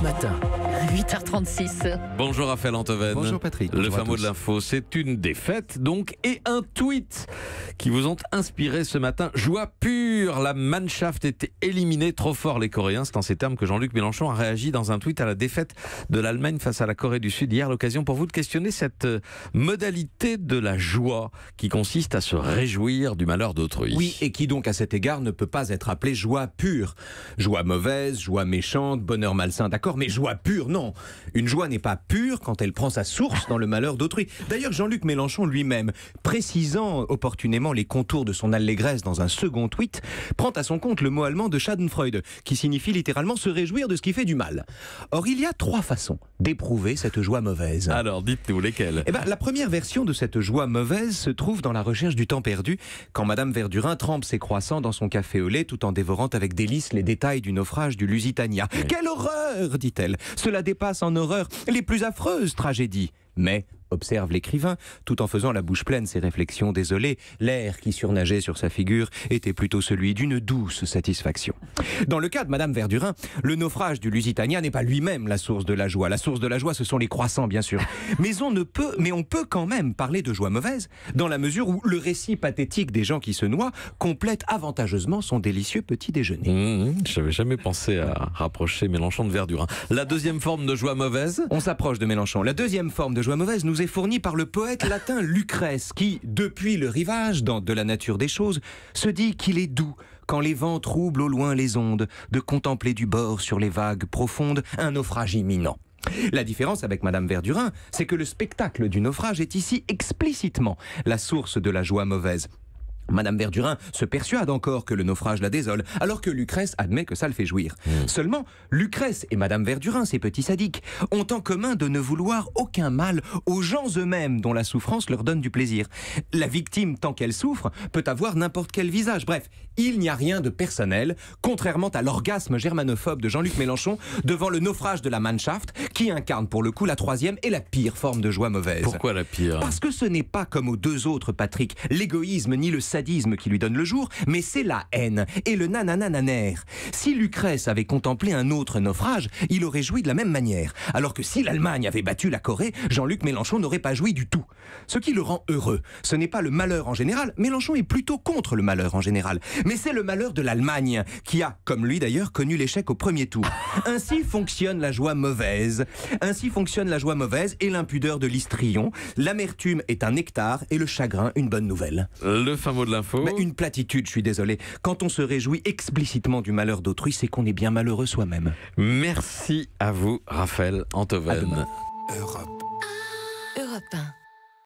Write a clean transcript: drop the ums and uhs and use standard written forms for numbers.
Europe Matin. 8h36. Bonjour Raphaël Antoven. Bonjour Patrick. Le Bonjour fin à mot tous. de l'info, c'est une défaite donc et un tweet qui vous ont inspiré ce matin. Joie pure, la Mannschaft était éliminée, trop fort les Coréens. C'est en ces termes que Jean-Luc Mélenchon a réagi dans un tweet à la défaite de l'Allemagne face à la Corée du Sud hier. L'occasion pour vous de questionner cette modalité de la joie qui consiste à se réjouir du malheur d'autrui. Oui, et qui donc à cet égard ne peut pas être appelée joie pure. Joie mauvaise, joie méchante, bonheur malsain, d'accord, mais joie pure, non. Une joie n'est pas pure quand elle prend sa source dans le malheur d'autrui. D'ailleurs, Jean-Luc Mélenchon lui-même, précisant opportunément les contours de son allégresse dans un second tweet, prend à son compte le mot allemand de Schadenfreude, qui signifie littéralement se réjouir de ce qui fait du mal. Or, il y a 3 façons d'éprouver cette joie mauvaise. Alors dites-nous lesquelles. Eh ben, la première version de cette joie mauvaise se trouve dans La Recherche du temps perdu, quand Madame Verdurin trempe ses croissants dans son café au lait tout en dévorant avec délice les détails du naufrage du Lusitania. Oui. Quelle horreur, dit-elle. Cela dépasse en horreur les plus affreuses tragédies. Mais, observe l'écrivain, tout en faisant la bouche pleine ses réflexions désolées, l'air qui surnageait sur sa figure était plutôt celui d'une douce satisfaction. Dans le cas de Madame Verdurin, le naufrage du Lusitania n'est pas lui-même la source de la joie. La source de la joie, ce sont les croissants, bien sûr. Mais on peut quand même parler de joie mauvaise, dans la mesure où le récit pathétique des gens qui se noient complète avantageusement son délicieux petit déjeuner. Je n'avais jamais pensé à rapprocher Mélenchon de Verdurin. La deuxième forme de joie mauvaise. On s'approche de Mélenchon. La deuxième forme de joie mauvaise nous est fournie par le poète latin Lucrèce, qui, depuis le rivage, dans De la nature des choses, se dit qu'il est doux, quand les vents troublent au loin les ondes, de contempler du bord sur les vagues profondes un naufrage imminent. La différence avec Madame Verdurin, c'est que le spectacle du naufrage est ici explicitement la source de la joie mauvaise. Madame Verdurin se persuade encore que le naufrage la désole, alors que Lucrèce admet que ça le fait jouir. Seulement, Lucrèce et Madame Verdurin, ces petits sadiques, ont en commun de ne vouloir aucun mal aux gens eux-mêmes dont la souffrance leur donne du plaisir. La victime, tant qu'elle souffre, peut avoir n'importe quel visage. Bref, il n'y a rien de personnel, contrairement à l'orgasme germanophobe de Jean-Luc Mélenchon devant le naufrage de la Mannschaft, qui incarne pour le coup la troisième et la pire forme de joie mauvaise. Pourquoi la pire? Parce que ce n'est pas comme aux deux autres, Patrick, l'égoïsme ni le sadisme qui lui donne le jour, mais c'est la haine et le nananananer. Si Lucrèce avait contemplé un autre naufrage, il aurait joui de la même manière. Alors que si l'Allemagne avait battu la Corée, Jean-Luc Mélenchon n'aurait pas joui du tout. Ce qui le rend heureux, ce n'est pas le malheur en général, Mélenchon est plutôt contre le malheur en général, mais c'est le malheur de l'Allemagne, qui a, comme lui d'ailleurs, connu l'échec au premier tour. Ainsi fonctionne la joie mauvaise. Ainsi fonctionne la joie mauvaise et l'impudeur de l'histrion. L'amertume est un nectar et le chagrin une bonne nouvelle. Le fin mot de l'info. Mais une platitude, je suis désolé. Quand on se réjouit explicitement du malheur d'autrui, c'est qu'on est bien malheureux soi-même. Merci à vous, Raphaël À Antoven. demain. Europe 1.